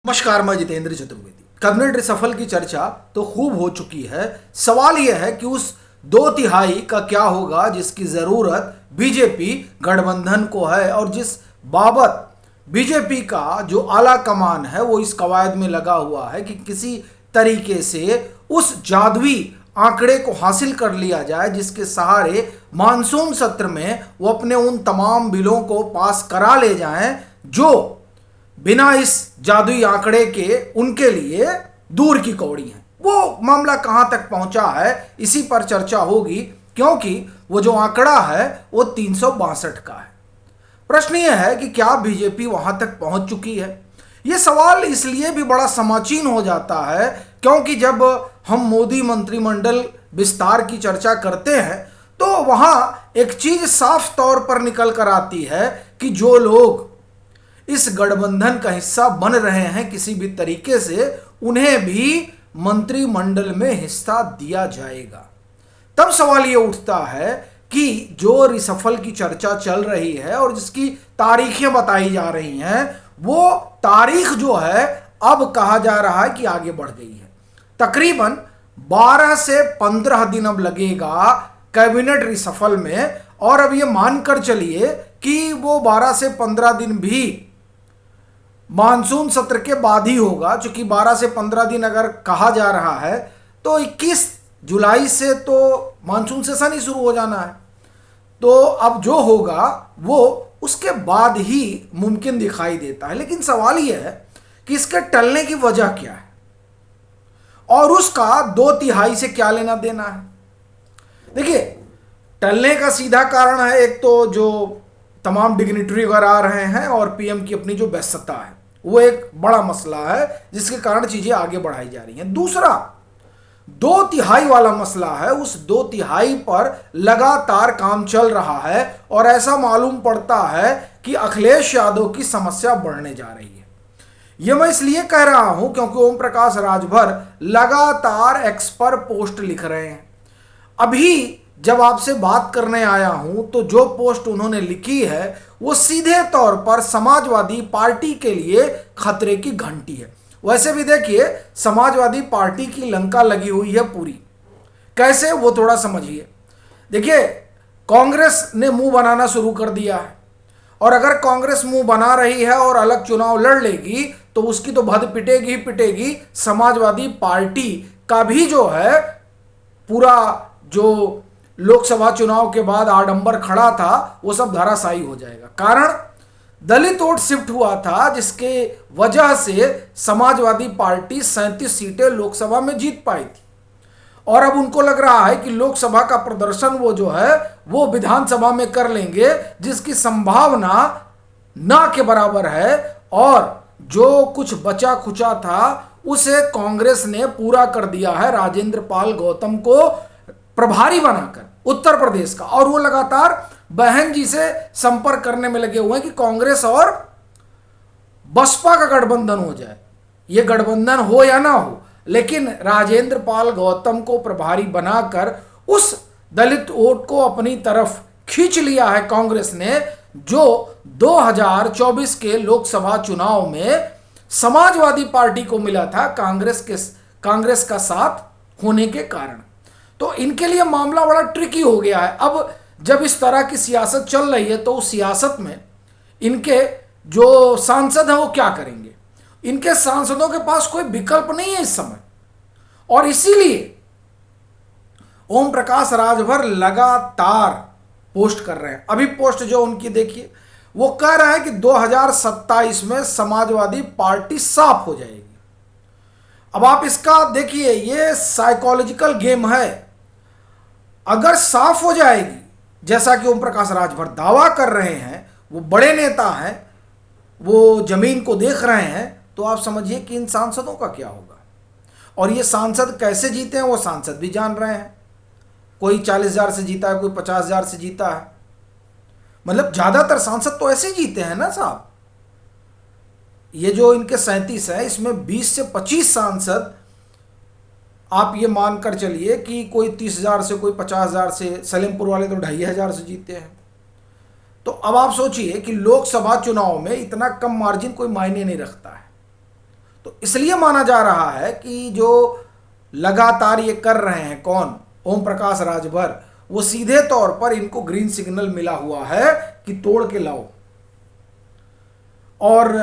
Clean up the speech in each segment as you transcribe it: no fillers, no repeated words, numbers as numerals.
नमस्कार, मैं Jitendra Chaturvedi. Cabinet reshuffle की चर्चा तो खूब हो चुकी है। सवाल यह है कि उस 2/3 का क्या होगा जिसकी जरूरत बीजेपी गठबंधन को है और जिस बाबत बीजेपी का जो आला कमान है वो इस कवायद में लगा हुआ है कि किसी तरीके से उस जादुई आंकड़े को हासिल कर लिया जाए जिसके सहारे मानसून सत्र में वो अपने उन तमाम बिलों को पास करा ले जाएं जो बिना इस जादुई आंकड़े के उनके लिए दूर की कौड़ी है। वो मामला कहां तक पहुंचा है इसी पर चर्चा होगी, क्योंकि वो जो आंकड़ा है वो 362 का है। प्रश्न ये है कि क्या बीजेपी वहां तक पहुंच चुकी है। ये सवाल इसलिए भी बड़ा समाचीन हो जाता है क्योंकि जब हम मोदी मंत्रिमंडल विस्तार की चर्चा करते हैं तो वहां एक चीज साफ तौर पर निकल कर आती है कि जो लोग इस गठबंधन का हिस्सा बन रहे हैं किसी भी तरीके से उन्हें भी मंत्रिमंडल में हिस्सा दिया जाएगा। तब सवाल ये उठता है कि जो रिसफल की चर्चा चल रही है और जिसकी तारीखें बताई जा रही हैं वो तारीख जो है अब कहा जा रहा है कि आगे बढ़ गई है। तकरीबन 12 से 15 दिन अब लगेगा कैबिनेट रिसफल में, और अब ये मानकर चलिए कि वो 12 से 15 दिन भी मानसून सत्र के बाद ही होगा। चूंकि 12 से 15 दिन अगर कहा जा रहा है तो 21 जुलाई से तो मानसून सेशन ही शुरू हो जाना है, तो अब जो होगा वो उसके बाद ही मुमकिन दिखाई देता है। लेकिन सवाल यह है कि इसके टलने की वजह क्या है और उसका 2/3 से क्या लेना देना है। देखिए, टलने का सीधा कारण है एक तो जो तमाम डिग्निटरी वगैरह आ रहे हैं और पीएम की अपनी जो व्यस्तता है वो एक बड़ा मसला है जिसके कारण चीजें आगे बढ़ाई जा रही हैं। दूसरा 2/3 वाला मसला है, उस 2/3 पर लगातार काम चल रहा है और ऐसा मालूम पड़ता है कि अखिलेश यादव की समस्या बढ़ने जा रही है। यह मैं इसलिए कह रहा हूं क्योंकि ओम प्रकाश राजभर लगातार एक्स पर पोस्ट लिख रहे हैं। अभी जब आपसे बात करने आया हूं तो जो पोस्ट उन्होंने लिखी है वो सीधे तौर पर समाजवादी पार्टी के लिए खतरे की घंटी है। वैसे भी देखिए, समाजवादी पार्टी की लंका लगी हुई है पूरी। कैसे, वो थोड़ा समझिए। देखिए, कांग्रेस ने मुंह बनाना शुरू कर दिया है और अगर कांग्रेस मुंह बना रही है और अलग चुनाव लड़ लेगी तो उसकी तो भद पिटेगी ही पिटेगी। समाजवादी पार्टी का भी जो है पूरा जो लोकसभा चुनाव के बाद आडंबर खड़ा था वो सब धराशायी हो जाएगा। कारण दलित वोट शिफ्ट हुआ था जिसके वजह से समाजवादी पार्टी 37 सीटें लोकसभा में जीत पाई थी और अब उनको लग रहा है कि लोकसभा का प्रदर्शन वो जो है वो विधानसभा में कर लेंगे जिसकी संभावना ना के बराबर है। और जो कुछ बचा खुचा था उसे कांग्रेस ने पूरा कर दिया है राजेंद्र पाल गौतम को प्रभारी बनाकर उत्तर प्रदेश का, और वो लगातार बहन जी से संपर्क करने में लगे हुए हैं कि कांग्रेस और बसपा का गठबंधन हो जाए। ये गठबंधन हो या ना हो, लेकिन राजेंद्र पाल गौतम को प्रभारी बनाकर उस दलित वोट को अपनी तरफ खींच लिया है कांग्रेस ने, जो 2024 के लोकसभा चुनाव में समाजवादी पार्टी को मिला था कांग्रेस का साथ होने के कारण। तो इनके लिए मामला बड़ा ट्रिकी हो गया है। अब जब इस तरह की सियासत चल रही है तो उस सियासत में इनके जो सांसद हैं वो क्या करेंगे। इनके सांसदों के पास कोई विकल्प नहीं है इस समय, और इसीलिए ओम प्रकाश राजभर लगातार पोस्ट कर रहे हैं। अभी पोस्ट जो उनकी देखिए, वो कह रहे हैं कि 2027 में समाजवादी पार्टी साफ हो जाएगी। अब आप इसका देखिए, ये साइकोलॉजिकल गेम है। अगर साफ हो जाएगी जैसा कि ओम प्रकाश राजभर दावा कर रहे हैं, वो बड़े नेता हैं, वो जमीन को देख रहे हैं, तो आप समझिए कि इन सांसदों का क्या होगा। और ये सांसद कैसे जीते हैं वो सांसद भी जान रहे हैं। कोई 40,000 से जीता है, कोई 50,000 से जीता है। मतलब ज्यादातर सांसद तो ऐसे जीते हैं ना साहब। ये जो इनके 37 है इसमें 20 से 25 सांसद आप ये मानकर चलिए कि कोई 30,000 से, कोई 50,000 से, सलेमपुर वाले तो 2,500 से जीते हैं। तो अब आप सोचिए कि लोकसभा चुनाव में इतना कम मार्जिन कोई मायने नहीं रखता है। तो इसलिए माना जा रहा है कि जो लगातार ये कर रहे हैं कौन, ओम प्रकाश राजभर, वो सीधे तौर पर इनको ग्रीन सिग्नल मिला हुआ है कि तोड़ के लाओ। और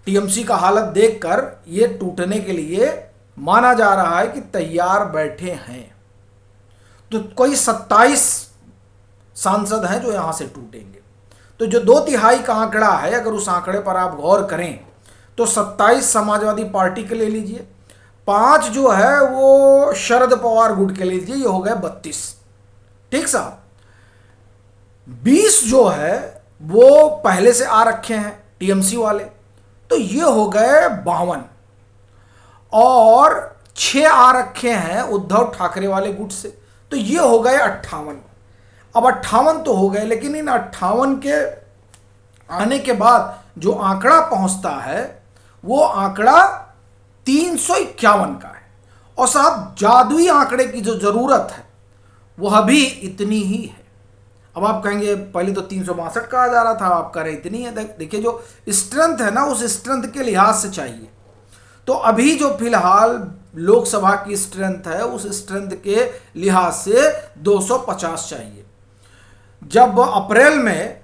टीएमसी का हालत देखकर ये टूटने के लिए माना जा रहा है कि तैयार बैठे हैं। तो कोई 27 सांसद हैं जो यहां से टूटेंगे। तो जो 2/3 का आंकड़ा है, अगर उस आंकड़े पर आप गौर करें तो 27 समाजवादी पार्टी के ले लीजिए, 5 जो है वो शरद पवार गुट के ले लीजिए, ये हो गए 32। ठीक साहब, 20 जो है वो पहले से आ रखे हैं टीएमसी वाले, तो ये हो गए 52। और 6 आ रखे हैं उद्धव ठाकरे वाले गुट से, तो ये हो गए 58। अब 58 तो हो गए, लेकिन इन 58 के आने के बाद जो आंकड़ा पहुंचता है वो आंकड़ा 351 का है। और साहब, जादुई आंकड़े की जो जरूरत है वह भी इतनी ही है। अब आप कहेंगे पहले तो 362 कहा जा रहा था, आप कह रहे इतनी है। देखिए, जो स्ट्रेंथ है ना, उस स्ट्रेंथ के लिहाज से चाहिए। तो अभी जो फिलहाल लोकसभा की स्ट्रेंथ है, उस स्ट्रेंथ के लिहाज से 250 चाहिए। जब अप्रैल में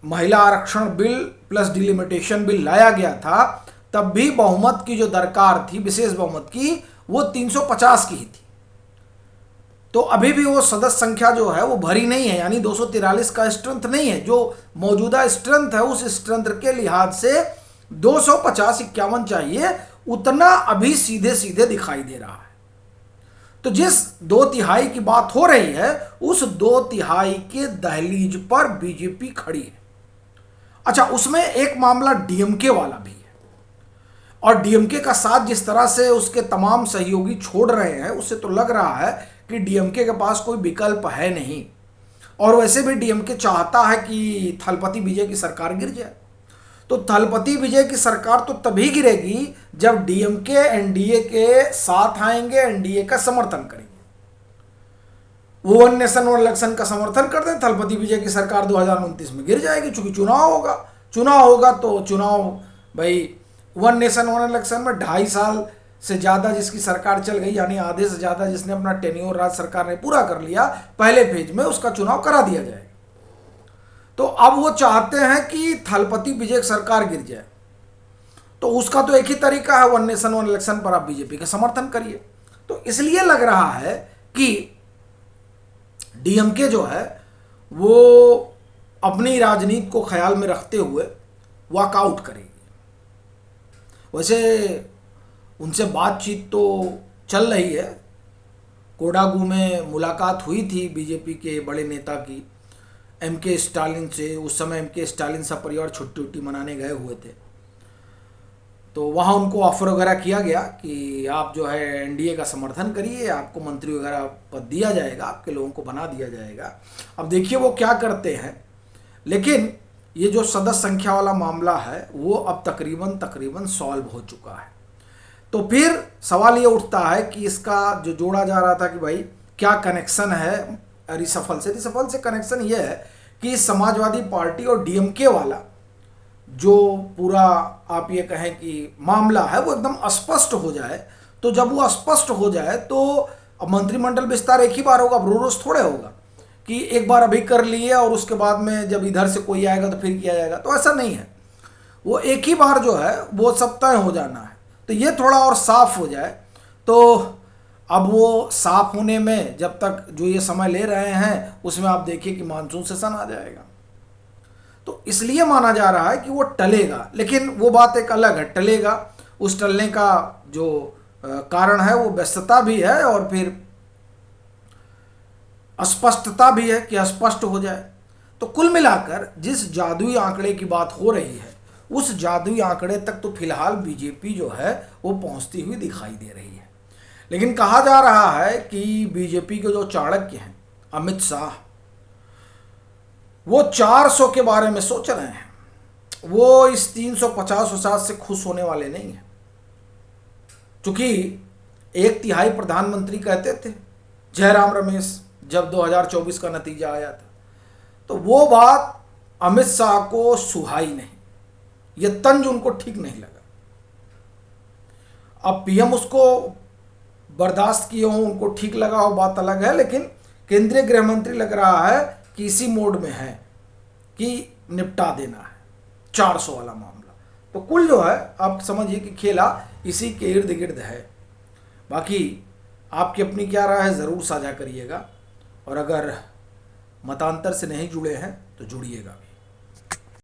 महिला आरक्षण बिल प्लस डिलिमिटेशन बिल लाया गया था, तब भी बहुमत की जो दरकार थी, विशेष बहुमत की, वो 350 की ही थी। तो अभी भी वो सदस्य संख्या जो है वो भरी नहीं है, यानी 243 का स्ट्रेंथ नहीं है। जो मौजूदा स्ट्रेंथ है, उस स्ट्रेंथ के लिहाज से 250-51 चाहिए। उतना अभी सीधे सीधे दिखाई दे रहा है। तो जिस 2/3 की बात हो रही है, उस 2/3 के दहलीज पर बीजेपी खड़ी है। अच्छा, उसमें एक मामला डीएमके वाला भी है। और डीएमके का साथ जिस तरह से उसके तमाम सहयोगी छोड़ रहे हैं, उससे तो लग रहा है कि डीएमके के पास कोई विकल्प है नहीं। और वैसे भी डीएमके चाहता है कि थलपति विजय की सरकार गिर जाए। तो थलपति विजय की सरकार तो तभी गिरेगी जब डीएमके एनडीए के साथ आएंगे, एनडीए का समर्थन करेंगे। वो वन नेशन वन इलेक्शन का समर्थन करते हैं, थलपति विजय की सरकार 2029 में गिर जाएगी, चूंकि चुनाव होगा। तो चुनाव भाई, वन नेशन वन इलेक्शन में 2.5 साल से ज़्यादा जिसकी सरकार चल गई, यानी आधे से ज़्यादा जिसने अपना टेन्योर राज्य सरकार ने पूरा कर लिया, पहले फेज में उसका चुनाव करा दिया जाएगा। तो अब वो चाहते हैं कि थलपति विजय सरकार गिर जाए। तो उसका तो एक ही तरीका है, वन नेशन वन इलेक्शन पर आप बीजेपी का समर्थन करिए। तो इसलिए लग रहा है कि डीएमके जो है वो अपनी राजनीति को ख्याल में रखते हुए वॉकआउट करेगी। वैसे उनसे बातचीत तो चल रही है। कोडागू में मुलाकात हुई थी बीजेपी के बड़े नेता की एमके स्टालिन से। उस समय एमके स्टालिन सब परिवार छुट्टी उट्टी मनाने गए हुए थे, तो वहाँ उनको ऑफर वगैरह किया गया कि आप जो है एनडीए का समर्थन करिए, आपको मंत्री वगैरह पद दिया जाएगा, आपके लोगों को बना दिया जाएगा। अब देखिए वो क्या करते हैं। लेकिन ये जो सदस्य संख्या वाला मामला है वो अब तकरीबन सॉल्व हो चुका है। तो फिर सवाल ये उठता है कि इसका जो जोड़ा जा रहा था कि भाई क्या कनेक्शन है रिसफल से कनेक्शन ये है कि समाजवादी पार्टी और डीएमके वाला जो पूरा आप ये कहें कि मामला है वो एकदम स्पष्ट हो जाए। तो जब वो स्पष्ट हो जाए तो अब मंत्रिमंडल विस्तार एक ही बार होगा, रोज थोड़े होगा कि एक बार अभी कर लिए और उसके बाद में जब इधर से कोई आएगा तो फिर किया जाएगा। तो ऐसा नहीं है, वो एक ही बार जो है वो सब तय हो जाना है। तो ये थोड़ा और साफ हो जाए। तो अब वो साफ होने में जब तक जो ये समय ले रहे हैं उसमें आप देखिए कि मानसून सेशन आ जाएगा। तो इसलिए माना जा रहा है कि वो टलेगा। लेकिन वो बात एक अलग है, टलेगा, उस टलने का जो कारण है वो व्यस्तता भी है और फिर अस्पष्टता भी है कि अस्पष्ट हो जाए। तो कुल मिलाकर जिस जादुई आंकड़े की बात हो रही है उस जादुई आंकड़े तक तो फिलहाल बीजेपी जो है वो पहुंचती हुई दिखाई दे रही है। लेकिन कहा जा रहा है कि बीजेपी के जो चाणक्य हैं अमित शाह, वो 400 के बारे में सोच रहे हैं। वो इस 350 से खुश होने वाले नहीं हैं, क्योंकि 1/3 प्रधानमंत्री कहते थे जयराम रमेश जब 2024 का नतीजा आया था। तो वो बात अमित शाह को सुहाई नहीं, ये तंज उनको ठीक नहीं लगा। अब पीएम उसको बर्दाश्त किए हों, उनको ठीक लगा हो, बात अलग है, लेकिन केंद्रीय गृह मंत्री लग रहा है कि इसी मोड में है कि निपटा देना है 400 वाला मामला। तो कुल जो है आप समझिए कि खेला इसी के इर्द गिर्द है। बाकी आपकी अपनी क्या राय है ज़रूर साझा करिएगा, और अगर मतांतर से नहीं जुड़े हैं तो जुड़िएगा भी।